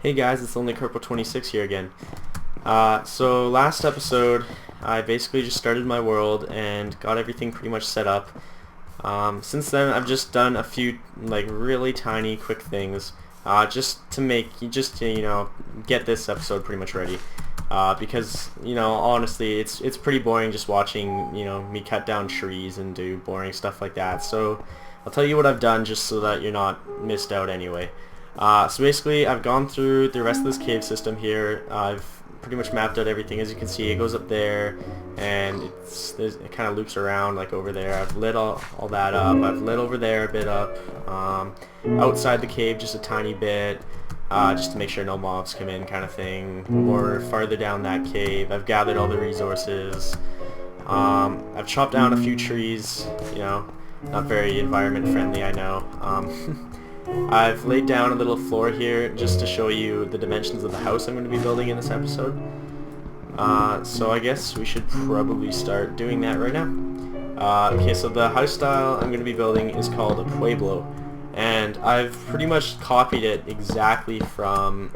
Hey guys, it's Only Corpo26 here again. So last episode, I basically just started my world and got everything pretty much set up. Since then, I've just done a few like really tiny, quick things, just to get this episode pretty much ready. Because honestly, it's pretty boring just watching me cut down trees and do boring stuff like that. So I'll tell you what I've done just so that you're not missed out anyway. So basically, I've gone through the rest of this cave system here. I've pretty much mapped out everything. As you can see, it goes up there, and it kind of loops around like over there. I've lit all that up. I've lit over there a bit up. Outside the cave, just a tiny bit, just to make sure no mobs come in, kind of thing. More farther down that cave, I've gathered all the resources. I've chopped down a few trees. Not very environment friendly, I know. I've laid down a little floor here just to show you the dimensions of the house I'm going to be building in this episode. So I guess we should probably start doing that right now. Okay, so the house style I'm going to be building is called a Pueblo, and I've pretty much copied it exactly from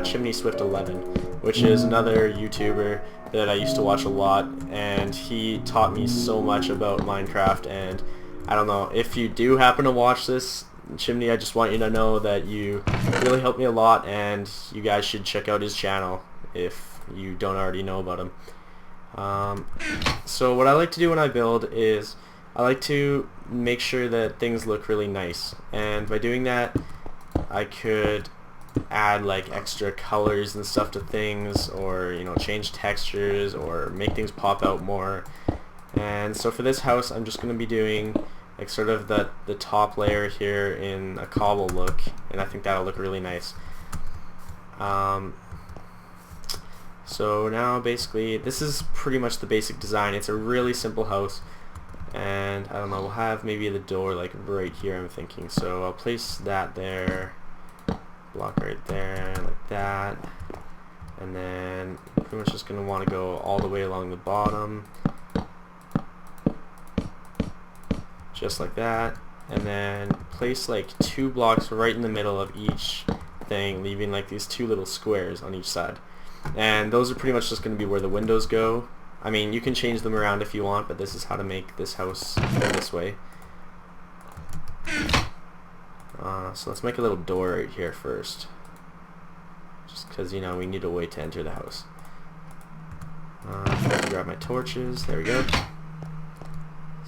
Chimney Swift 11, which is another YouTuber that I used to watch a lot, and he taught me so much about Minecraft. And I don't know, if you do happen to watch this, Chimney, I just want you to know that you really helped me a lot, and you guys should check out his channel if you don't already know about him. So what I like to do when I build is I like to make sure that things look really nice, and by doing that I could add like extra colors and stuff to things, or change textures, or make things pop out more. And so for this house, I'm just going to be doing like sort of the top layer here in a cobble look, and I think that'll look really nice. So now basically this is pretty much the basic design. It's a really simple house, and I don't know, we'll have maybe the door like right here, I'm thinking. So I'll place that there, block right there like that, and then pretty much just gonna want to go all the way along the bottom, just like that, and then place like 2 blocks right in the middle of each thing, leaving like these 2 little squares on each side. And those are pretty much just going to be where the windows go. I mean, you can change them around if you want, but this is how to make this house go this way. So let's make a little door right here first, just because we need a way to enter the house. Grab my torches, there we go.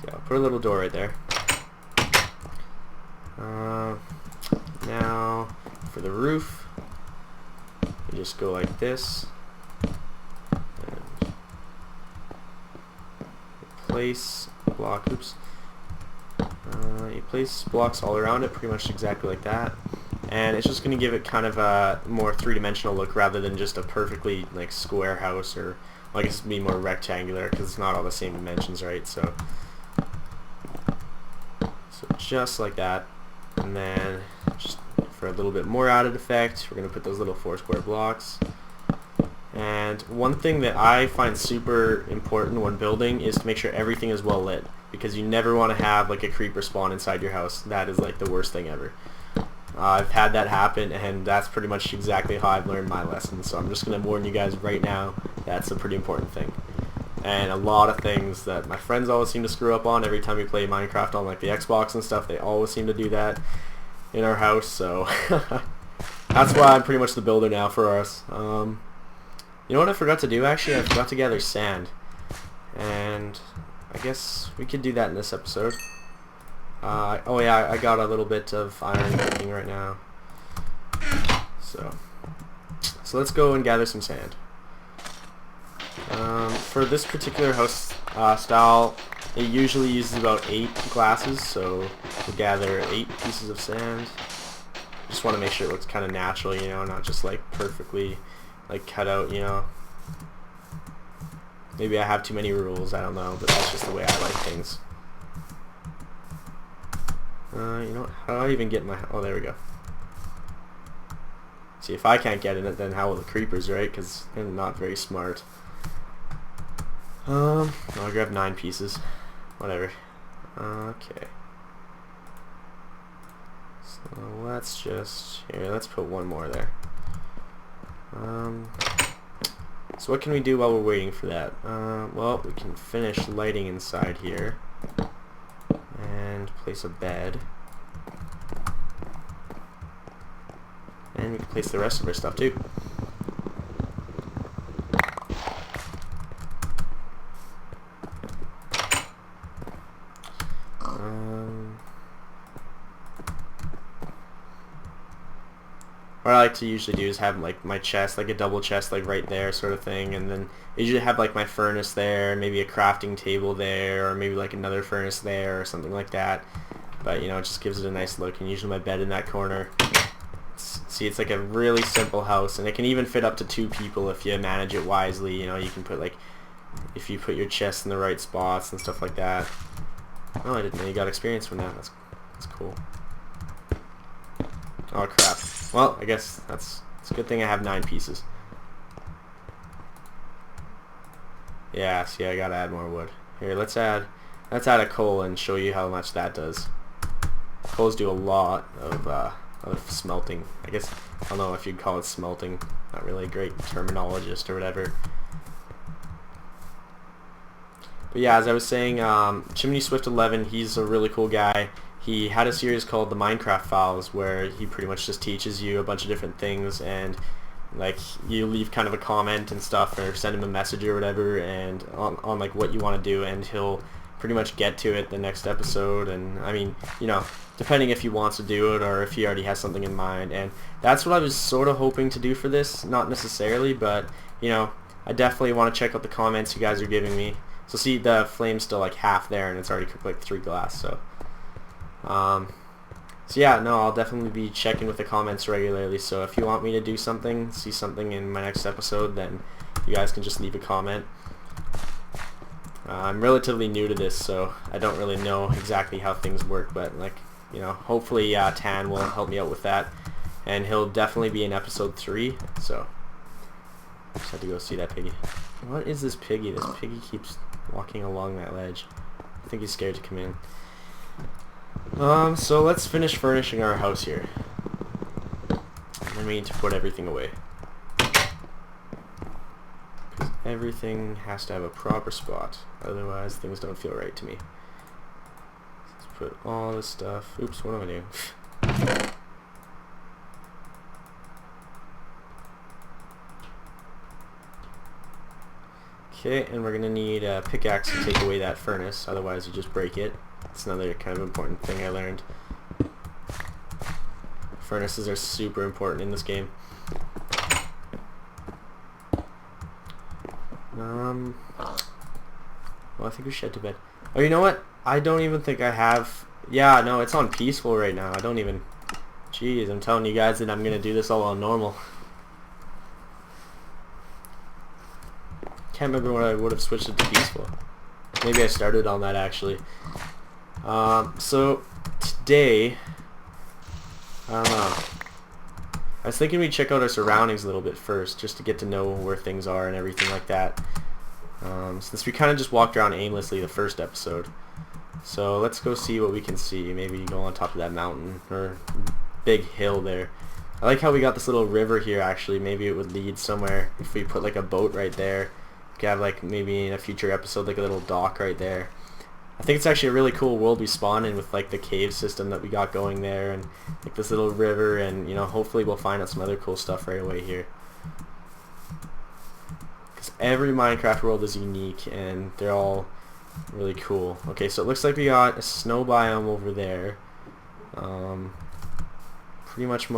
So I'll put a little door right there. Now for the roof, you just go like this, and place block. Oops. You place blocks all around it, pretty much exactly like that, and it's just going to give it kind of a more three-dimensional look rather than just a perfectly like square house, or I guess be more rectangular because it's not all the same dimensions, right? So just like that, and then just for a little bit more added effect, we're going to put those little 4 square blocks. And one thing that I find super important when building is to make sure everything is well lit, because you never want to have like a creeper spawn inside your house. That is like the worst thing ever. I've had that happen, and that's pretty much exactly how I've learned my lesson. So I'm just going to warn you guys right now, that's a pretty important thing. And a lot of things that my friends always seem to screw up on every time we play Minecraft on like the Xbox and stuff. They always seem to do that in our house, so that's why I'm pretty much the builder now for us. You know what I forgot to do actually? I forgot to gather sand, and I guess we could do that in this episode. Oh yeah, I got a little bit of iron cooking right now, so let's go and gather some sand. For this particular house style, it usually uses about 8 glasses, so we'll gather 8 pieces of sand. Just want to make sure it looks kind of natural, not just like perfectly like cut out, Maybe I have too many rules, I don't know, but that's just the way I like things. How do I even get my... Oh, there we go. See, if I can't get in it, then how will the creepers, right? Because they're not very smart. I'll grab 9 pieces. Whatever. Okay. So let's just... Here, let's put 1 more there. So what can we do while we're waiting for that? Well, we can finish lighting inside here and place a bed, and we can place the rest of our stuff too. What I like to usually do is have like my chest, like a double chest, like right there sort of thing, and then I usually have like my furnace there, maybe a crafting table there, or maybe like another furnace there or something like that. But you know, it just gives it a nice look, and usually my bed in that corner. See, it's like a really simple house, and it can even fit up to 2 people if you manage it wisely. You know, you can put like, if you put your chest in the right spots and stuff like that. Oh, I didn't know you got experience from that. That's cool. Oh crap. Well, I guess it's a good thing I have 9 pieces. Yeah, see, I gotta add more wood. Here, let's add a coal and show you how much that does. Coals do a lot of smelting. I guess, I don't know if you'd call it smelting. Not really a great terminologist or whatever. But yeah, as I was saying, Chimney Swift 11, he's a really cool guy. He had a series called the Minecraft Files where he pretty much just teaches you a bunch of different things, and like you leave kind of a comment and stuff, or send him a message or whatever, and on like what you want to do, and he'll pretty much get to it the next episode. And I mean, you know, depending if he wants to do it or if he already has something in mind. And that's what I was sort of hoping to do for this, not necessarily, but you know, I definitely want to check out the comments you guys are giving me. So see, the flame's still like half there, and it's already cooked like 3 glass. So yeah, no, I'll definitely be checking with the comments regularly. So if you want me to do something, see something in my next episode, then you guys can just leave a comment. I'm relatively new to this, so I don't really know exactly how things work, but like, you know, hopefully Tan will help me out with that, and he'll definitely be in episode 3. So I just had to go see that piggy. What is this piggy? This piggy keeps walking along that ledge. I think he's scared to come in. So let's finish furnishing our house here. And then we need to put everything away. Because everything has to have a proper spot. Otherwise, things don't feel right to me. Let's put all this stuff. Oops, what am I doing? Okay, and we're going to need a pickaxe to take away that furnace. Otherwise, you just break it. It's another kind of important thing I learned. Furnaces are super important in this game. Well, I think we should head to bed. Oh, you know what? I don't even think I have... Yeah, no, it's on peaceful right now. I don't even... Jeez, I'm telling you guys that I'm going to do this all on normal. Can't remember when I would have switched it to peaceful. Maybe I started on that actually. So today, I don't know. I was thinking we'd check out our surroundings a little bit first, just to get to know where things are and everything like that. Since we kind of just walked around aimlessly the first episode. So let's go see what we can see. Maybe go on top of that mountain or big hill there. I like how we got this little river here actually. Maybe it would lead somewhere if we put like a boat right there. We could have like maybe in a future episode like a little dock right there. I think it's actually a really cool world we spawn in with like the cave system that we got going there, and like this little river, and you know, hopefully we'll find out some other cool stuff right away here. Because every Minecraft world is unique and they're all really cool. Okay, so it looks like we got a snow biome over there. Pretty much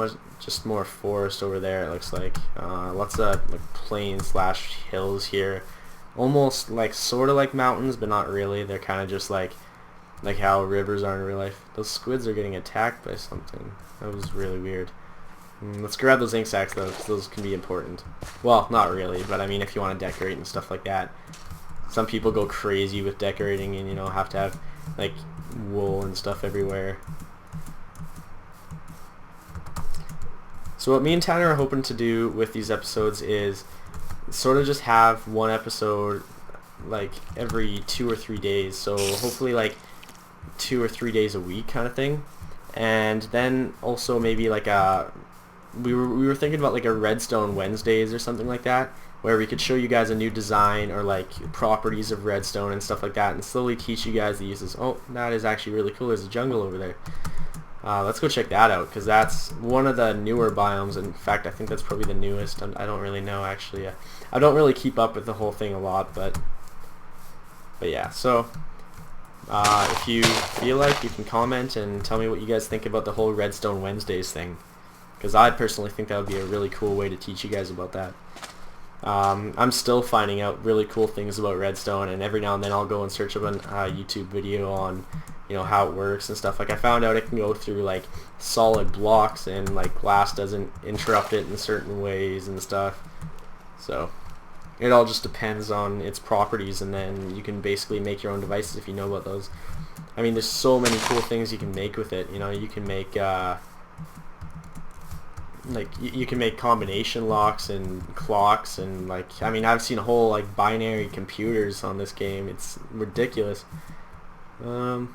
just more forest over there it looks like. Lots of like plains slash hills here. Almost like sort of like mountains, but not really. They're kind of just like how rivers are in real life. Those squids are getting attacked by something. That was really weird. Let's grab those ink sacks though, because those can be important. Well, not really, but I mean if you want to decorate and stuff like that. Some people go crazy with decorating and, you know, have to have like wool and stuff everywhere. So what me and Tanner are hoping to do with these episodes is sort of just have one episode like every 2 or 3 days. So hopefully like 2 or 3 days a week kind of thing. And then also maybe like a we were thinking about like a Redstone Wednesdays or something like that, where we could show you guys a new design or like properties of redstone and stuff like that, and slowly teach you guys the uses. Oh, that is actually really cool. There's a jungle over there. Let's go check that out, because that's one of the newer biomes. In fact, I think that's probably the newest. I don't really know, actually. I don't really keep up with the whole thing a lot, but yeah. So if you feel like, you can comment and tell me what you guys think about the whole Redstone Wednesdays thing, because I personally think that would be a really cool way to teach you guys about that. I'm still finding out really cool things about redstone, and every now and then I'll go and search up a YouTube video on, you know, how it works and stuff. Like, I found out it can go through like solid blocks, and like glass doesn't interrupt it in certain ways and stuff. So it all just depends on its properties, and then you can basically make your own devices if you know about those. I mean, there's so many cool things you can make with it. You know, you can make like you can make combination locks and clocks, and like, I mean, I've seen whole like binary computers on this game. It's ridiculous. You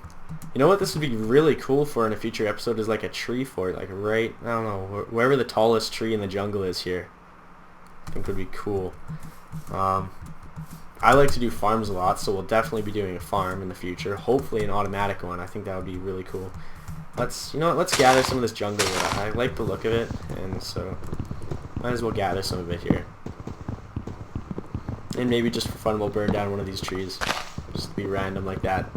know what this would be really cool for in a future episode is like a tree fort, like right, I don't know, wherever the tallest tree in the jungle is here. I think would be cool. I like to do farms a lot, so we'll definitely be doing a farm in the future. Hopefully an automatic one. I think that would be really cool. You know what, let's gather some of this jungle wood. I like the look of it, and so might as well gather some of it here. And maybe just for fun we'll burn down one of these trees. Just to be random like that.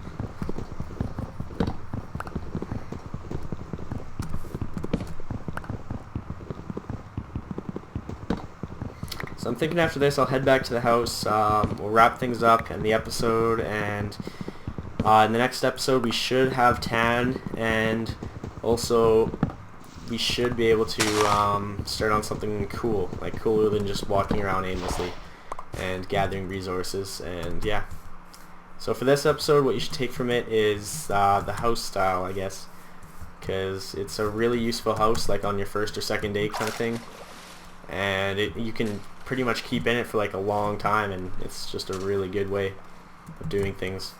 So I'm thinking after this I'll head back to the house. We'll wrap things up in the episode, and in the next episode we should have Tan, and also we should be able to start on something cool, like cooler than just walking around aimlessly and gathering resources. And yeah, so for this episode what you should take from it is the house style, I guess, because it's a really useful house, like on your first or second day kind of thing, and you can pretty much keep in it for like a long time, and it's just a really good way of doing things.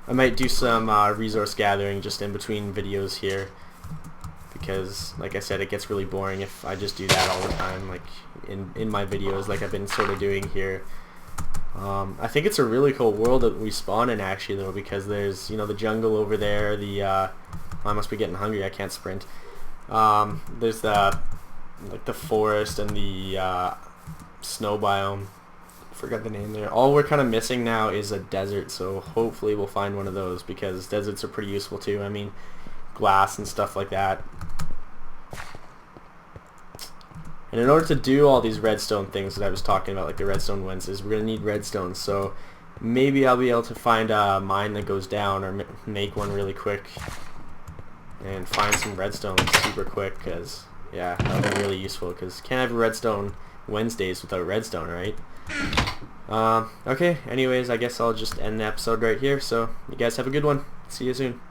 I might do some resource gathering just in between videos here, because like I said, it gets really boring if I just do that all the time, like in my videos, like I've been sort of doing here. I think it's a really cool world that we spawn in, actually, though, because there's, you know, the jungle over there, I must be getting hungry, I can't sprint. There's the forest and the snow biome. Forgot the name there. All we're kind of missing now is a desert, so hopefully we'll find one of those, because deserts are pretty useful too. I mean, glass and stuff like that. And in order to do all these redstone things that I was talking about, like the Redstone Wednesdays, we're going to need redstone. So maybe I'll be able to find a mine that goes down, or make one really quick and find some redstone super quick, because yeah, that would be really useful, because can't have Redstone Wednesdays without redstone, right? Okay, anyways, I guess I'll just end the episode right here, so you guys have a good one. See you soon.